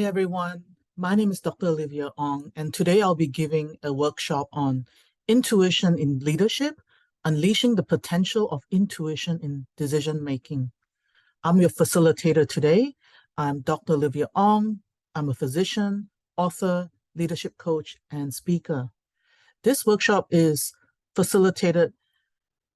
Hi, everyone. My name is Dr. Olivia Ong, and today I'll be giving a workshop on intuition in leadership, unleashing the potential of intuition in decision making. I'm your facilitator today. I'm Dr. Olivia Ong. I'm a physician, author, leadership coach, and speaker. This workshop is facilitated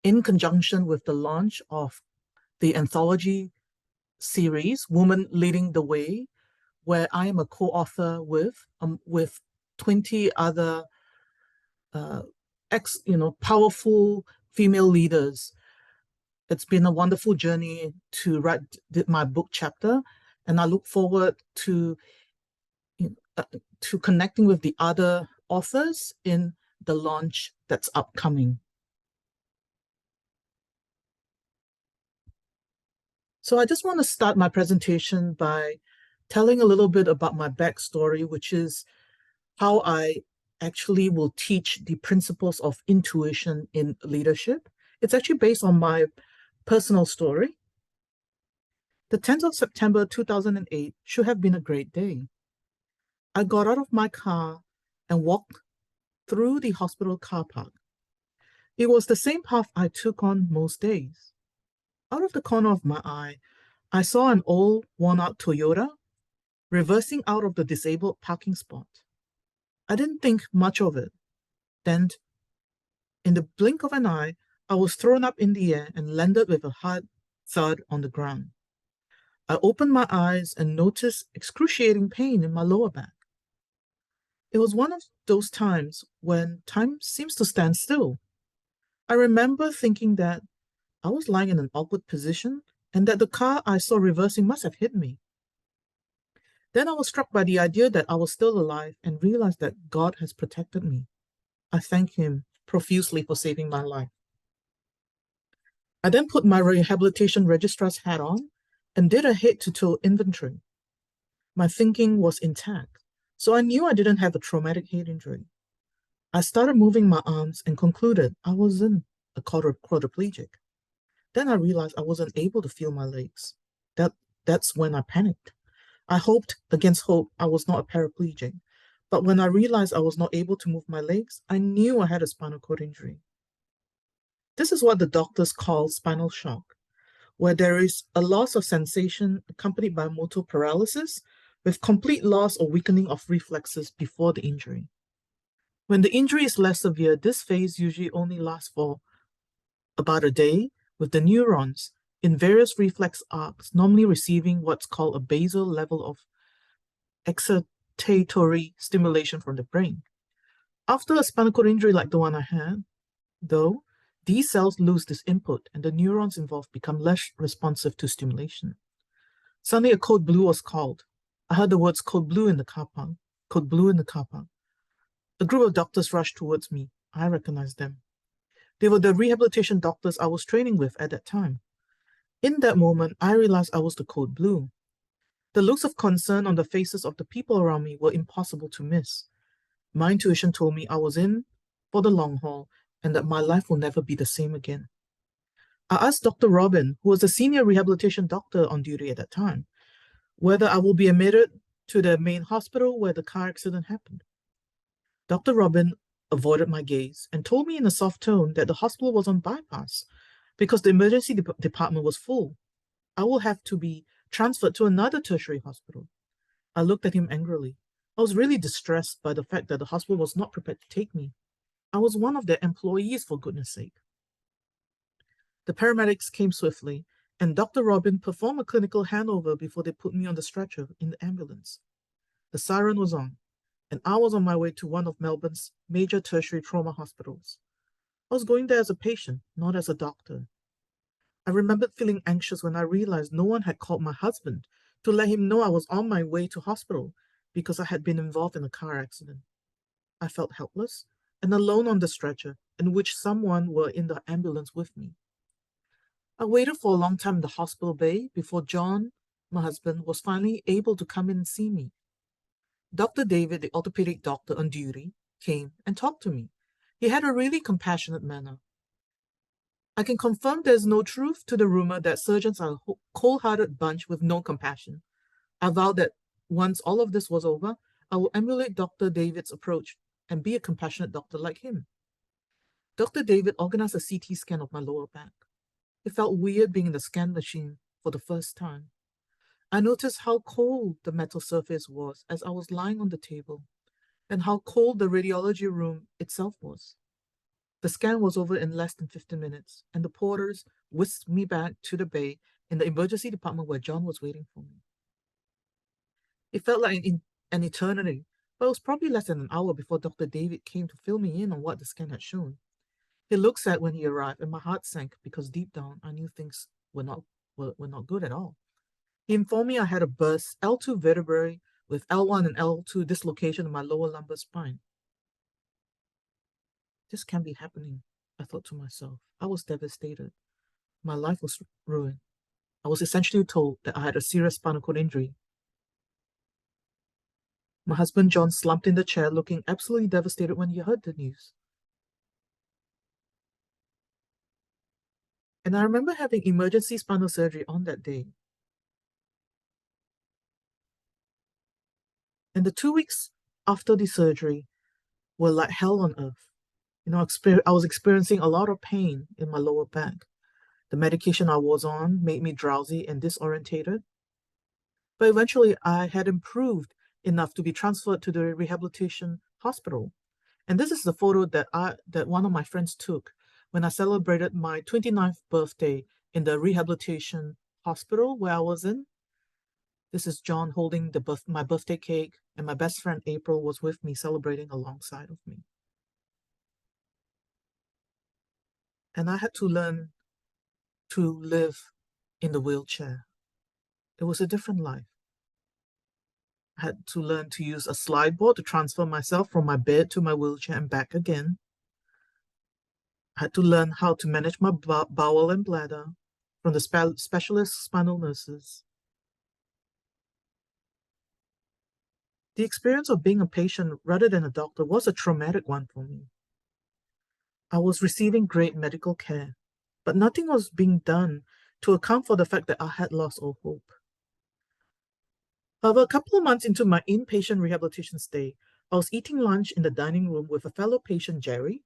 in conjunction with the launch of the anthology series, Woman Leading the Way, where I am a co-author with 20 other powerful female leaders. It's been a wonderful journey to write my book chapter, and I look forward to connecting with the other authors in the launch that's upcoming. So I just want to start my presentation by telling a little bit about my backstory, which is how I actually will teach the principles of intuition in leadership. It's actually based on my personal story. The 10th of September 2008 should have been a great day. I got out of my car and walked through the hospital car park. It was the same path I took on most days. Out of the corner of my eye, I saw an old, worn-out Toyota reversing out of the disabled parking spot. I didn't think much of it. Then, in the blink of an eye, I was thrown up in the air and landed with a hard thud on the ground. I opened my eyes and noticed excruciating pain in my lower back. It was one of those times when time seems to stand still. I remember thinking that I was lying in an awkward position and that the car I saw reversing must have hit me. Then I was struck by the idea that I was still alive and realized that God has protected me. I thank Him profusely for saving my life. I then put my rehabilitation registrar's hat on and did a head-to-toe inventory. My thinking was intact, so I knew I didn't have a traumatic head injury. I started moving my arms and concluded I wasn't a quadriplegic. Then I realized I wasn't able to feel my legs. That's when I panicked. I hoped against hope I was not a paraplegic, but when I realized I was not able to move my legs, I knew I had a spinal cord injury. This is what the doctors call spinal shock, where there is a loss of sensation accompanied by motor paralysis with complete loss or weakening of reflexes before the injury. When the injury is less severe, this phase usually only lasts for about a day, with the neurons in various reflex arcs normally receiving what's called a basal level of excitatory stimulation from the brain. After a spinal cord injury like the one I had, though, these cells lose this input and the neurons involved become less responsive to stimulation. Suddenly a code blue was called. I heard the words code blue in the car park. Code blue in the car park. A group of doctors rushed towards me. I recognized them. They were the rehabilitation doctors I was training with at that time. In that moment, I realized I was the code blue. The looks of concern on the faces of the people around me were impossible to miss. My intuition told me I was in for the long haul and that my life will never be the same again. I asked Dr. Robin, who was the senior rehabilitation doctor on duty at that time, whether I will be admitted to the main hospital where the car accident happened. Dr. Robin avoided my gaze and told me in a soft tone that the hospital was on bypass because the emergency department was full. I will have to be transferred to another tertiary hospital. I looked at him angrily. I was really distressed by the fact that the hospital was not prepared to take me. I was one of their employees, for goodness sake. The paramedics came swiftly, and Dr. Robin performed a clinical handover before they put me on the stretcher in the ambulance. The siren was on, and I was on my way to one of Melbourne's major tertiary trauma hospitals. I was going there as a patient, not as a doctor. I remembered feeling anxious when I realized no one had called my husband to let him know I was on my way to hospital because I had been involved in a car accident. I felt helpless and alone on the stretcher, in which someone were in the ambulance with me. I waited for a long time in the hospital bay before John, my husband, was finally able to come in and see me. Dr. David, the orthopedic doctor on duty, came and talked to me. He had a really compassionate manner. I can confirm there's no truth to the rumor that surgeons are a cold-hearted bunch with no compassion. I vowed that once all of this was over, I will emulate Dr. David's approach and be a compassionate doctor like him. Dr. David organized a CT scan of my lower back. It felt weird being in the scan machine for the first time. I noticed how cold the metal surface was as I was lying on the table, and how cold the radiology room itself was. The scan was over in less than 15 minutes, and the porters whisked me back to the bay in the emergency department where John was waiting for me. It felt like an eternity, but it was probably less than an hour before Dr. David came to fill me in on what the scan had shown. He looked sad when he arrived, and my heart sank because deep down I knew things were not good at all. He informed me I had a burst L2 vertebrae with L1 and L2 dislocation in my lower lumbar spine. This can't be happening, I thought to myself. I was devastated. My life was ruined. I was essentially told that I had a serious spinal cord injury. My husband John slumped in the chair, looking absolutely devastated when he heard the news. And I remember having emergency spinal surgery on that day. And the 2 weeks after the surgery were like hell on earth. I was experiencing a lot of pain in my lower back. The medication I was on made me drowsy and disorientated. But eventually I had improved enough to be transferred to the rehabilitation hospital. And this is the photo that one of my friends took when I celebrated my 29th birthday in the rehabilitation hospital where I was in. This is John holding my birthday cake, and my best friend April was with me celebrating alongside of me. And I had to learn to live in the wheelchair. It was a different life. I had to learn to use a slide board to transfer myself from my bed to my wheelchair and back again. I had to learn how to manage my bowel and bladder from the specialist spinal nurses. The experience of being a patient rather than a doctor was a traumatic one for me. I was receiving great medical care, but nothing was being done to account for the fact that I had lost all hope. However, a couple of months into my inpatient rehabilitation stay, I was eating lunch in the dining room with a fellow patient, Jerry,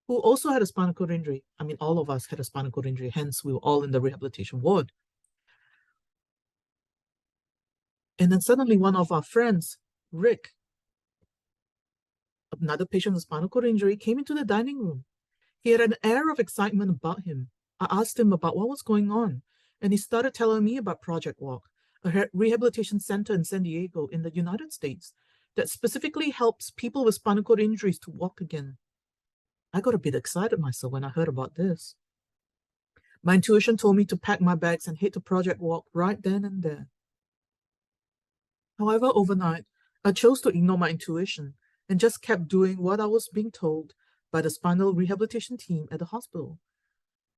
who also had a spinal cord injury. I mean, all of us had a spinal cord injury, hence we were all in the rehabilitation ward. And then suddenly one of our friends, Rick, another patient with spinal cord injury, came into the dining room. He had an air of excitement about him. I asked him about what was going on, and he started telling me about Project Walk, a rehabilitation center in San Diego in the United States that specifically helps people with spinal cord injuries to walk again. I got a bit excited myself when I heard about this. My intuition told me to pack my bags and head to Project Walk right then and there. However, overnight, I chose to ignore my intuition and just kept doing what I was being told by the spinal rehabilitation team at the hospital.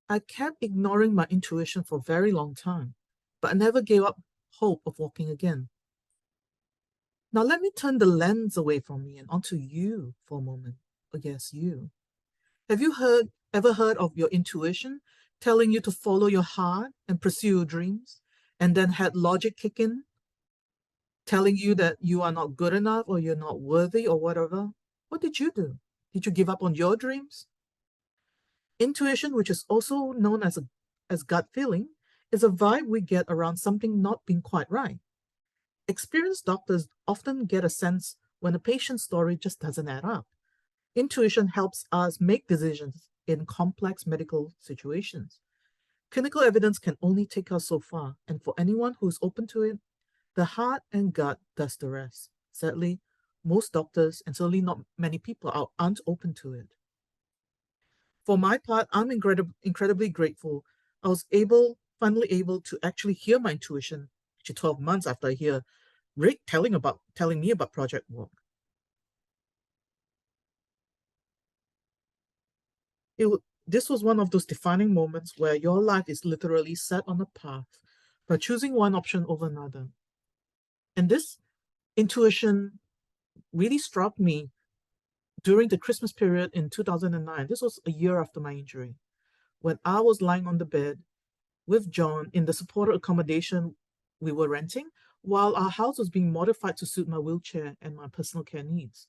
I kept ignoring my intuition for a very long time, but I never gave up hope of walking again. Now let me turn the lens away from me and onto you for a moment. Oh yes, you. Have you ever heard of your intuition telling you to follow your heart and pursue your dreams, and then had logic kick in, telling you that you are not good enough or you're not worthy or whatever? What did you do? Did you give up on your dreams? Intuition, which is also known as gut feeling, is a vibe we get around something not being quite right. Experienced doctors often get a sense when a patient's story just doesn't add up. Intuition helps us make decisions in complex medical situations. Clinical evidence can only take us so far, and for anyone who's open to it, the heart and gut does the rest. Sadly, most doctors, and certainly not many people, aren't open to it. For my part, I'm incredibly grateful. I was finally able to actually hear my intuition, actually 12 months after I hear Rick telling me about Project Walk. This was one of those defining moments where your life is literally set on a path by choosing one option over another. And this intuition really struck me during the Christmas period in 2009. This was a year after my injury, when I was lying on the bed with John in the supported accommodation we were renting, while our house was being modified to suit my wheelchair and my personal care needs.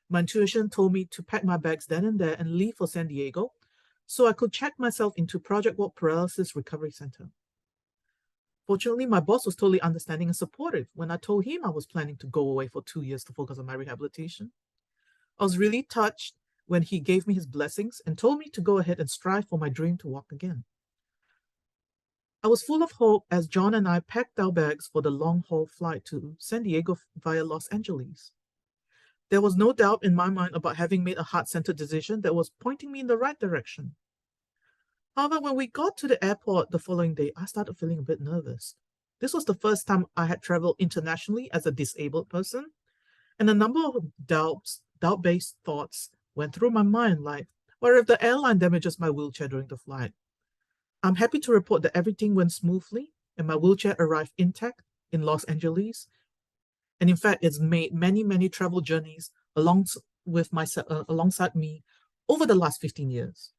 My intuition told me to pack my bags then and there and leave for San Diego so I could check myself into Project Walk Paralysis Recovery Center. Fortunately, my boss was totally understanding and supportive when I told him I was planning to go away for 2 years to focus on my rehabilitation. I was really touched when he gave me his blessings and told me to go ahead and strive for my dream to walk again. I was full of hope as John and I packed our bags for the long-haul flight to San Diego via Los Angeles. There was no doubt in my mind about having made a heart-centered decision that was pointing me in the right direction. However, when we got to the airport the following day, I started feeling a bit nervous. This was the first time I had traveled internationally as a disabled person, and a number of doubt-based thoughts went through my mind, like, what if the airline damages my wheelchair during the flight? I'm happy to report that everything went smoothly, and my wheelchair arrived intact in Los Angeles. And in fact, it's made many, many travel journeys alongside me over the last 15 years.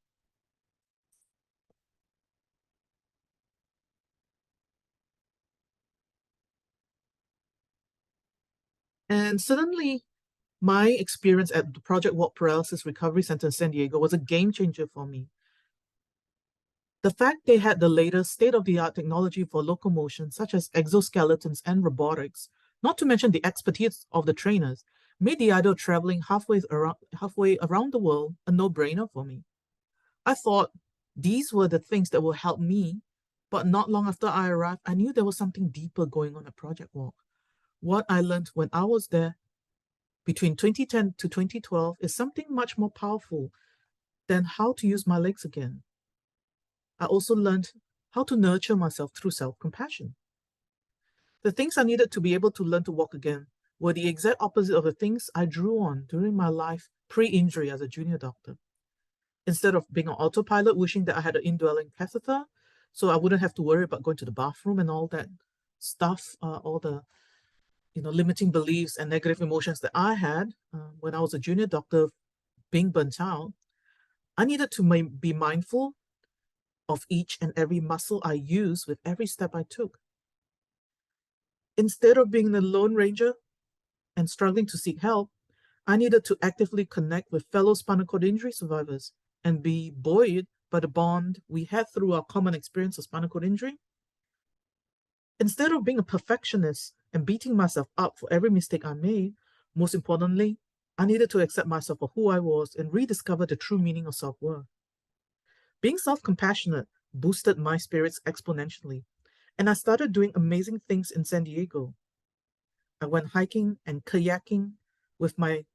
And suddenly, my experience at the Project Walk Paralysis Recovery Center in San Diego was a game changer for me. The fact they had the latest state-of-the-art technology for locomotion, such as exoskeletons and robotics, not to mention the expertise of the trainers, made the idea of traveling halfway around the world a no-brainer for me. I thought these were the things that will help me, but not long after I arrived, I knew there was something deeper going on at Project Walk. What I learned when I was there between 2010 to 2012 is something much more powerful than how to use my legs again. I also learned how to nurture myself through self-compassion. The things I needed to be able to learn to walk again were the exact opposite of the things I drew on during my life pre-injury as a junior doctor. Instead of being on autopilot, wishing that I had an indwelling catheter so I wouldn't have to worry about going to the bathroom and all that stuff, all the limiting beliefs and negative emotions that I had when I was a junior doctor being burnt out, I needed to be mindful of each and every muscle I used with every step I took. Instead of being the Lone Ranger and struggling to seek help, I needed to actively connect with fellow spinal cord injury survivors and be buoyed by the bond we had through our common experience of spinal cord injury. Instead of being a perfectionist and beating myself up for every mistake I made, most importantly, I needed to accept myself for who I was and rediscover the true meaning of self-worth. Being self-compassionate boosted my spirits exponentially, and I started doing amazing things in San Diego. I went hiking and kayaking with my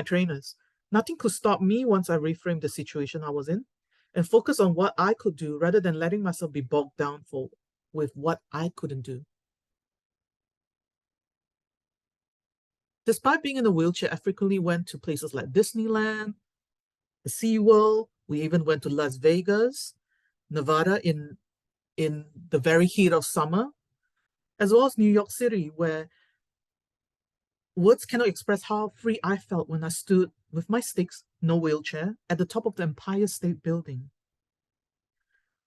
trainers. Nothing could stop me once I reframed the situation I was in and focused on what I could do rather than letting myself be bogged down with what I couldn't do. Despite being in a wheelchair, I frequently went to places like Disneyland, the SeaWorld. We even went to Las Vegas, Nevada in the very heat of summer, as well as New York City, where words cannot express how free I felt when I stood with my sticks, no wheelchair, at the top of the Empire State Building.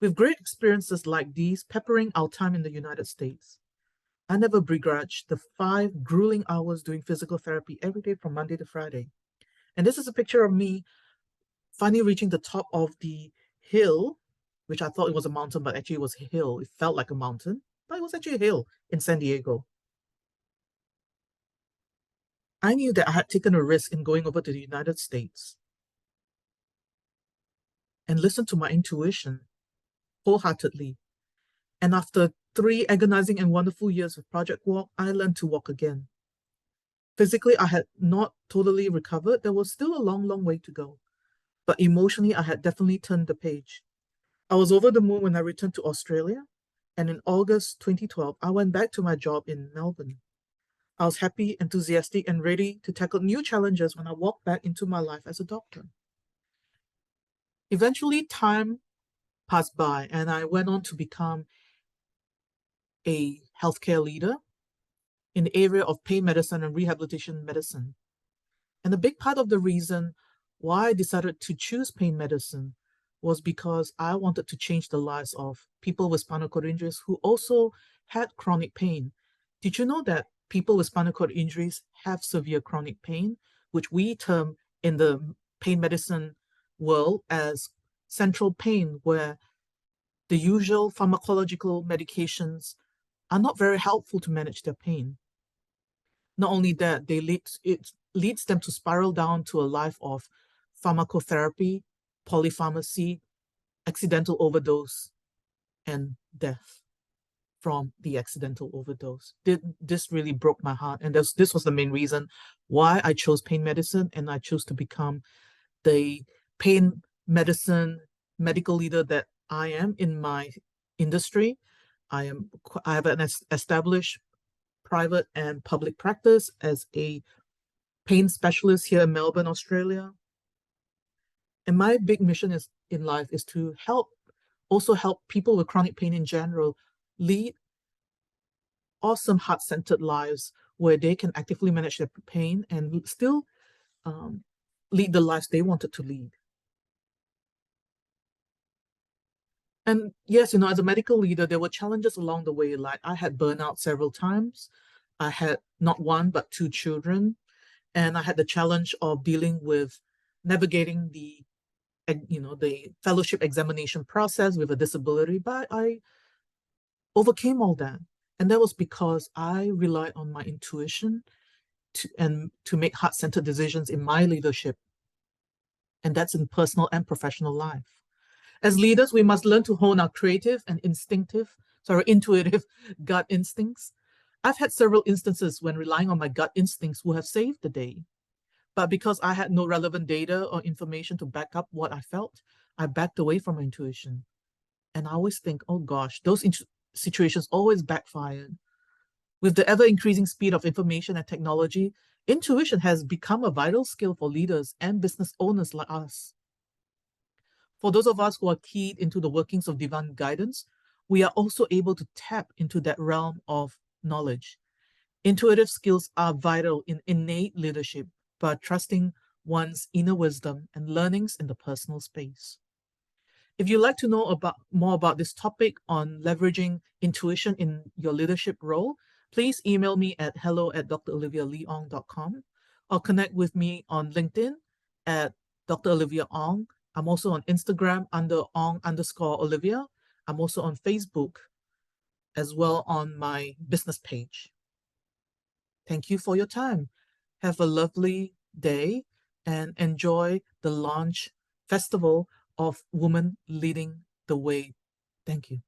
With great experiences like these peppering our time in the United States, I never begrudged the 5 grueling hours doing physical therapy every day from Monday to Friday. And this is a picture of me finally reaching the top of the hill, which I thought it was a mountain, but actually it was a hill. It felt like a mountain, but it was actually a hill in San Diego. I knew that I had taken a risk in going over to the United States and listened to my intuition wholeheartedly. And after 3 agonizing and wonderful years with Project Walk, I learned to walk again. Physically, I had not totally recovered. There was still a long, long way to go. But emotionally, I had definitely turned the page. I was over the moon when I returned to Australia. And in August 2012, I went back to my job in Melbourne. I was happy, enthusiastic, and ready to tackle new challenges when I walked back into my life as a doctor. Eventually, time passed by, and I went on to become a healthcare leader in the area of pain medicine and rehabilitation medicine. And a big part of the reason why I decided to choose pain medicine was because I wanted to change the lives of people with spinal cord injuries who also had chronic pain. Did you know that people with spinal cord injuries have severe chronic pain, which we term in the pain medicine world as central pain, where the usual pharmacological medications are not very helpful to manage their pain. Not only that, it leads them to spiral down to a life of pharmacotherapy, polypharmacy, accidental overdose, and death from the accidental overdose. This really broke my heart. And this was the main reason why I chose pain medicine, and I chose to become the pain medicine medical leader that I am in my industry. I have an established private and public practice as a pain specialist here in Melbourne, Australia. And my big mission is in life is to also help people with chronic pain in general lead awesome heart-centered lives where they can actively manage their pain and still um, lead the lives they wanted to lead. And yes, as a medical leader, there were challenges along the way. Like I had burnout several times. I had not one, but two children. And I had the challenge of dealing with navigating the fellowship examination process with a disability, but I overcame all that. And that was because I relied on my intuition to make heart-centered decisions in my leadership. And that's in personal and professional life. As leaders, we must learn to hone our creative and intuitive gut instincts. I've had several instances when relying on my gut instincts will have saved the day. But because I had no relevant data or information to back up what I felt, I backed away from my intuition. And I always think, oh gosh, those situations always backfired. With the ever increasing speed of information and technology, intuition has become a vital skill for leaders and business owners like us. For those of us who are keyed into the workings of divine guidance, we are also able to tap into that realm of knowledge. Intuitive skills are vital in innate leadership, but trusting one's inner wisdom and learnings in the personal space. If you'd like to know more about this topic on leveraging intuition in your leadership role, please email me at hello@drolivialeong.com or connect with me on LinkedIn at Dr. Olivia Ong. I'm also on Instagram under Ong_Olivia. I'm also on Facebook as well on my business page. Thank you for your time. Have a lovely day and enjoy the launch festival of Women Leading the Way. Thank you.